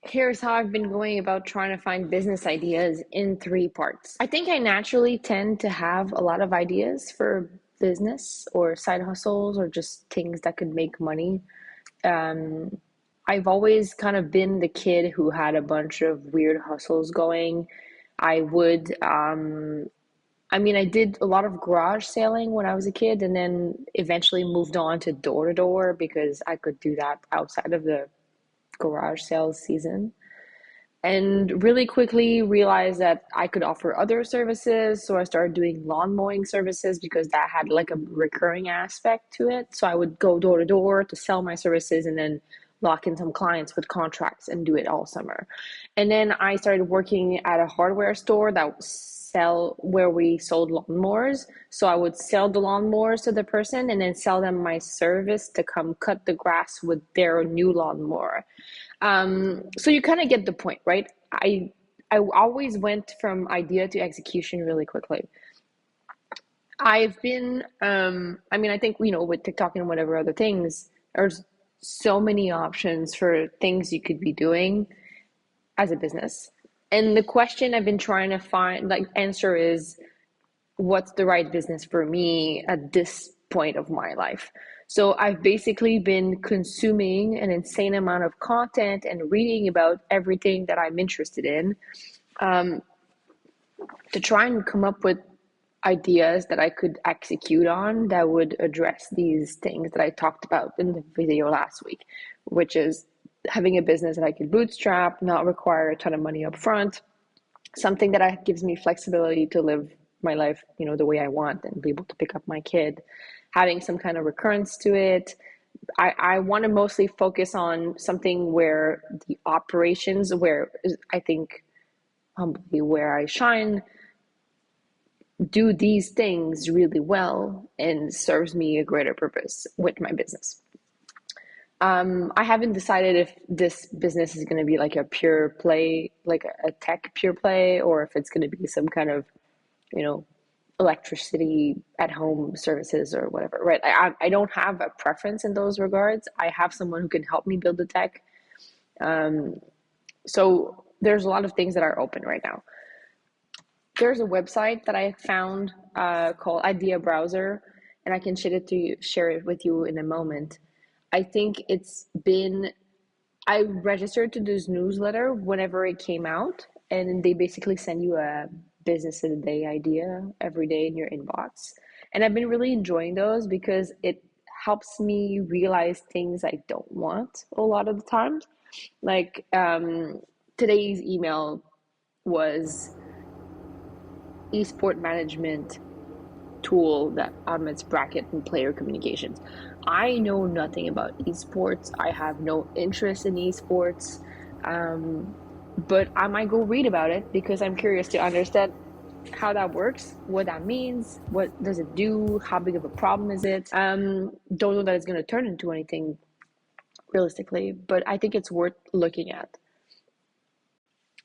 Here's how I've been going about trying to find business ideas in three parts. I think I naturally tend to have a lot of ideas for business or side hustles or just things that could make money. Um, I've always kind of been the kid who had a bunch of weird hustles going. I would, I did a lot of garage selling when I was a kid, and then eventually moved on to door to door because I could do that outside of the garage sales season. And really quickly realized that I could offer other services. So I started doing lawn mowing services because that had like a recurring aspect to it. So I would go door to door to sell my services and then lock in some clients with contracts and do it all summer. And then I started working at a hardware store that sell where we sold lawnmowers. So I would sell the lawnmowers to the person and then sell them my service to come cut the grass with their new lawnmower. So you kind of get the point, right? I always went from idea to execution really quickly. I've been, I think, with TikTok and whatever other things, there's so many options for things you could be doing as a business. And the question I've been trying to find, like, answer is, what's the right business for me at this point of my life? So I've basically been consuming an insane amount of content and reading about everything that I'm interested in, um, to try and come up with ideas that I could execute on that would address these things that I talked about in the video last week, which is having a business that I could bootstrap, not require a ton of money up front, something that gives me flexibility to live my life, the way I want and be able to pick up my kid, having some kind of recurrence to it. I want to mostly focus on something where the operations, where I think humbly where I shine, do these things really well and serves me a greater purpose with my business. I haven't decided if this business is going to be like a pure play, like a tech pure play, or if it's going to be some kind of, you know, electricity at home services or whatever, right? I don't have a preference in those regards. I have someone who can help me build the tech. Um, so there's a lot of things that are open right now. There's a website that I found called IdeaBrowser, and I can share it with you in a moment. I think I registered to this newsletter whenever it came out, and they basically send you a business of the day idea every day in your inbox. And I've been really enjoying those because it helps me realize things I don't want a lot of the times. Like, today's email was esport management tool that automates bracket and player communications. I know nothing about esports. I have no interest in esports. Um, but I might go read about it because I'm curious to understand how that works, what that means, what does it do, how big of a problem is it. Don't know that it's going to turn into anything realistically, but I think it's worth looking at.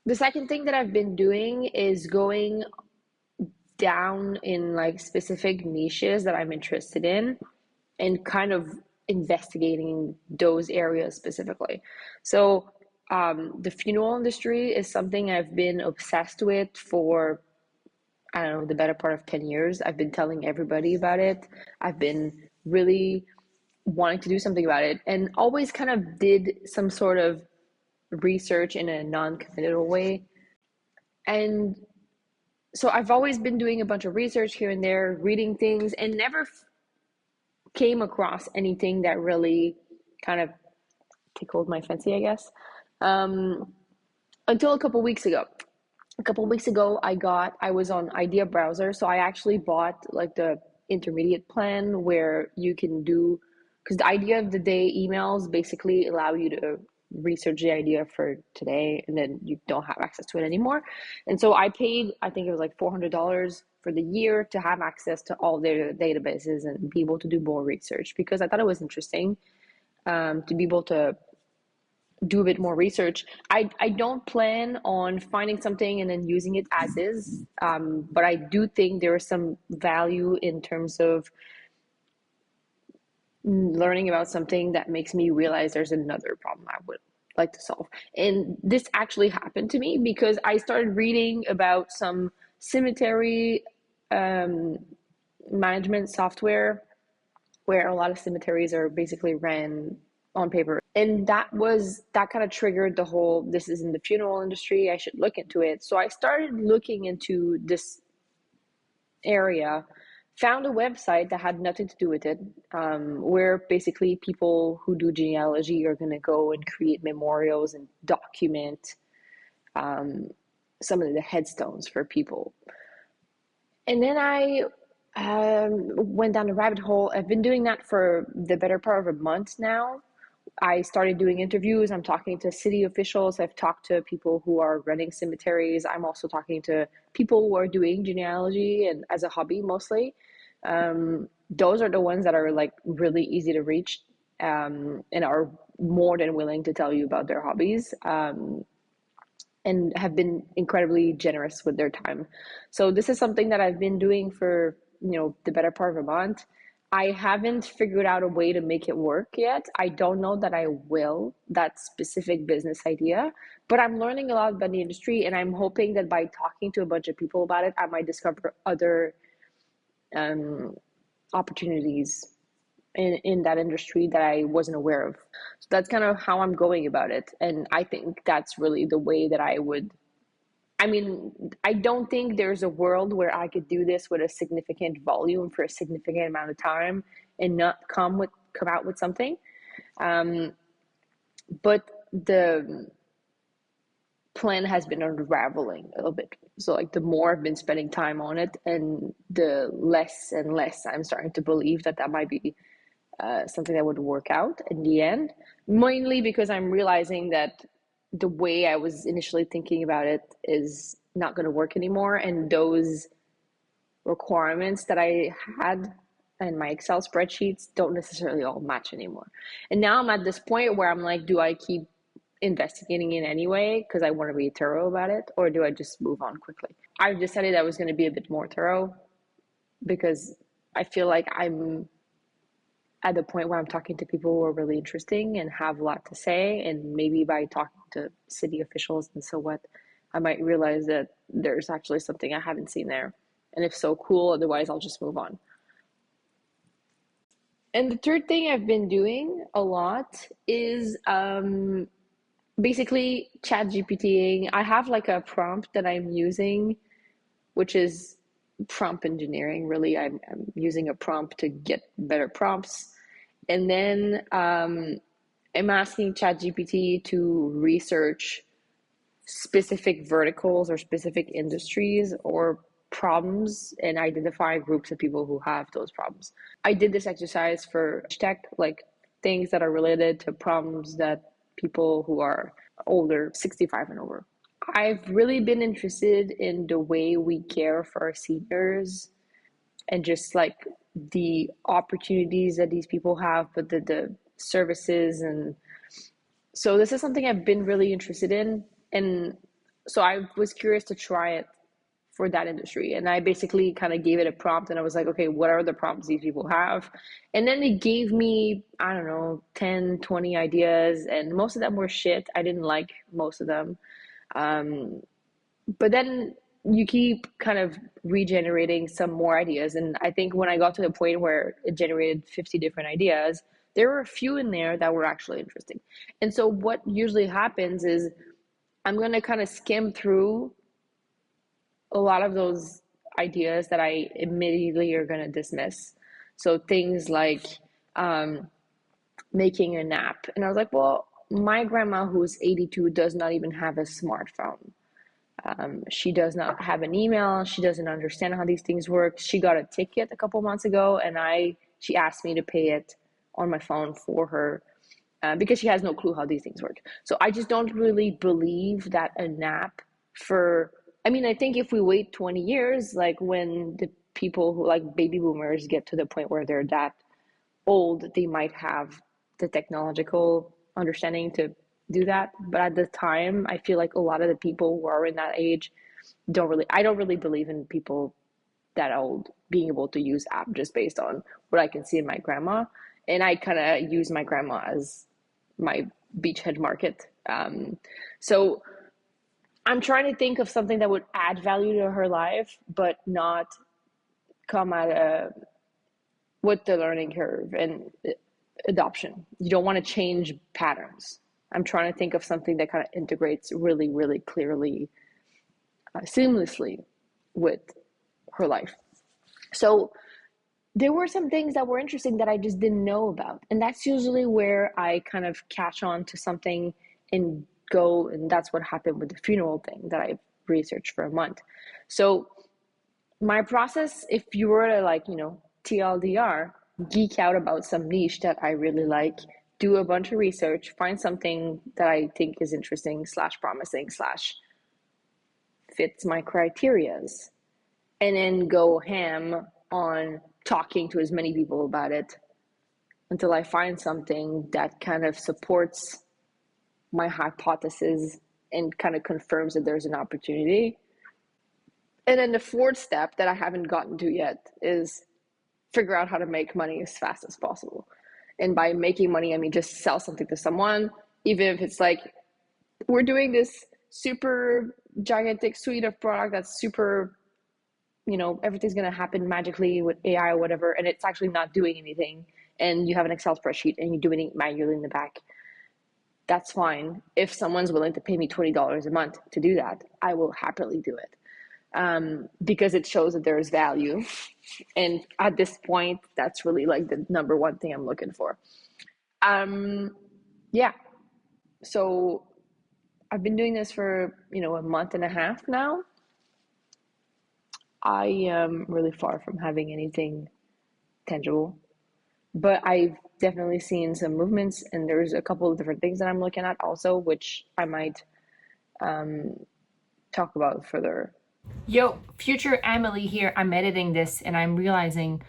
The second thing that I've been doing is going down in like specific niches that I'm interested in and kind of investigating those areas specifically. So, the funeral industry is something I've been obsessed with for, I don't know, the better part of 10 years. I've been telling everybody about it. I've been really wanting to do something about it and always kind of did some sort of research in a non-committal way. And so I've always been doing a bunch of research here and there, reading things, and never came across anything that really kind of tickled my fancy, I guess. Um, until a couple weeks ago. A couple weeks ago, I was on IdeaBrowser, so I actually bought like the intermediate plan where you can do, because the idea of the day emails basically allow you to research the idea for today and then you don't have access to it anymore. And so I paid, I think it was like $400 for the year to have access to all their databases and be able to do more research because I thought it was interesting, to be able to do a bit more research. I don't plan on finding something and then using it as is, but I do think there is some value in terms of learning about something that makes me realize there's another problem I would like to solve. And this actually happened to me because I started reading about some cemetery um, management software where a lot of cemeteries are basically ran on paper. And that kind of triggered the whole, this is in the funeral industry, I should look into it. So I started looking into this area, found a website that had nothing to do with it, where basically people who do genealogy are going to go and create memorials and document some of the headstones for people. And then I went down the rabbit hole. I've been doing that for the better part of a month now. I started doing interviews. I'm talking to city officials. I've talked to people who are running cemeteries. I'm also talking to people who are doing genealogy and as a hobby mostly. Those are the ones that are like really easy to reach, and are more than willing to tell you about their hobbies. And have been incredibly generous with their time. So this is something that I've been doing for, the better part of a month. I haven't figured out a way to make it work yet. I don't know that I will, that specific business idea, but I'm learning a lot about the industry, and I'm hoping that by talking to a bunch of people about it, I might discover other opportunities in that industry that I wasn't aware of. So that's kind of how I'm going about it. And I think that's really the way that I don't think there's a world where I could do this with a significant volume for a significant amount of time and not come out with something. But the plan has been unraveling a little bit. So like the more I've been spending time on it, and the less and less I'm starting to believe that might be something that would work out in the end, mainly because I'm realizing that the way I was initially thinking about it is not going to work anymore. And those requirements that I had in my Excel spreadsheets don't necessarily all match anymore. And now I'm at this point where I'm like, do I keep investigating it anyway because I want to be thorough about it, or do I just move on quickly? I've decided I was going to be a bit more thorough because I feel like I'm at the point where I'm talking to people who are really interesting and have a lot to say. And maybe by talking to city officials and so what, I might realize that there's actually something I haven't seen there. And if so, cool. Otherwise, I'll just move on. And the third thing I've been doing a lot is basically ChatGPTing. I have like a prompt that I'm using, which is prompt engineering. Really, I'm using a prompt to get better prompts. And then I'm asking ChatGPT to research specific verticals or specific industries or problems and identify groups of people who have those problems. I did this exercise for tech, like things that are related to problems that people who are older, 65 and over. I've really been interested in the way we care for our seniors and just like the opportunities that these people have, but the services. And so this is something I've been really interested in. And so I was curious to try it for that industry. And I basically kind of gave it a prompt, and I was like, okay, what are the problems these people have? And then they gave me, I don't know, 10, 20 ideas, and most of them were shit. I didn't like most of them. But then you keep kind of regenerating some more ideas. And I think when I got to the point where it generated 50 different ideas, there were a few in there that were actually interesting. And so what usually happens is I'm going to kind of skim through a lot of those ideas that I immediately are going to dismiss. So things like making a nap. And I was like, well, my grandma, who's 82, does not even have a smartphone. She does not have an email. She doesn't understand how these things work. She got a ticket a couple months ago, and she asked me to pay it on my phone for her because she has no clue how these things work. So I just don't really believe that a nap I think if we wait 20 years, like when the people who like baby boomers get to the point where they're that old, they might have the technological understanding to do that. But at the time, I feel like a lot of the people who are in that age I don't really believe in people that old being able to use app just based on what I can see in my grandma. And I kind of use my grandma as my beachhead market So I'm trying to think of something that would add value to her life, but not come at a with the learning curve and adoption. You don't want to change patterns. I'm trying to think of something that kind of integrates really, really clearly, seamlessly with her life. So there were some things that were interesting that I just didn't know about. And that's usually where I kind of catch on to something and go, and that's what happened with the funeral thing that I've researched for a month. So my process, if you were to like, TLDR, geek out about some niche that I really like, do a bunch of research, find something that I think is interesting slash promising slash fits my criterias, and then go ham on talking to as many people about it until I find something that kind of supports my hypothesis and kind of confirms that there's an opportunity. And then the fourth step that I haven't gotten to yet is figure out how to make money as fast as possible. And by making money, I mean just sell something to someone, even if it's like, we're doing this super gigantic suite of product that's super, everything's going to happen magically with AI or whatever, and it's actually not doing anything. And you have an Excel spreadsheet and you're doing it manually in the back. That's fine. If someone's willing to pay me $20 a month to do that, I will happily do it. Because it shows that there's value. And at this point, that's really like the number one thing I'm looking for. Yeah. So I've been doing this for, a month and a half now. I am really far from having anything tangible, but I've definitely seen some movements, and there's a couple of different things that I'm looking at also, which I might talk about further. Yo, future Emily here. I'm editing this and I'm realizing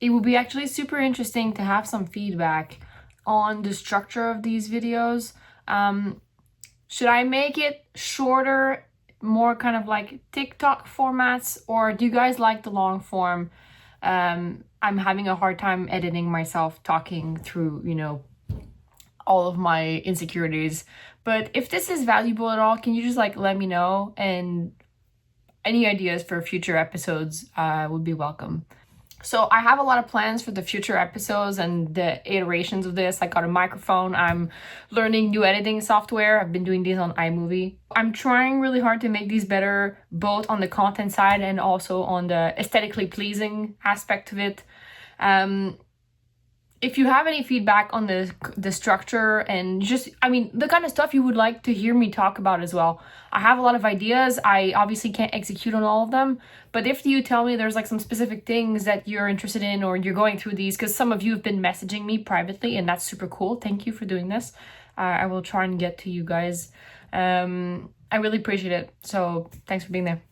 it would be actually super interesting to have some feedback on the structure of these videos. Should I make it shorter, more kind of like TikTok formats, or do you guys like the long form? I'm having a hard time editing myself talking through, all of my insecurities. But if this is valuable at all, can you just like let me know? And any ideas for future episodes would be welcome. So I have a lot of plans for the future episodes and the iterations of this. I got a microphone. I'm learning new editing software. I've been doing these on iMovie. I'm trying really hard to make these better, both on the content side and also on the aesthetically pleasing aspect of it. If you have any feedback on the structure and just, the kind of stuff you would like to hear me talk about as well. I have a lot of ideas. I obviously can't execute on all of them, but if you tell me there's like some specific things that you're interested in, or you're going through these, because some of you have been messaging me privately and that's super cool. Thank you for doing this. I will try and get to you guys. I really appreciate it. So thanks for being there.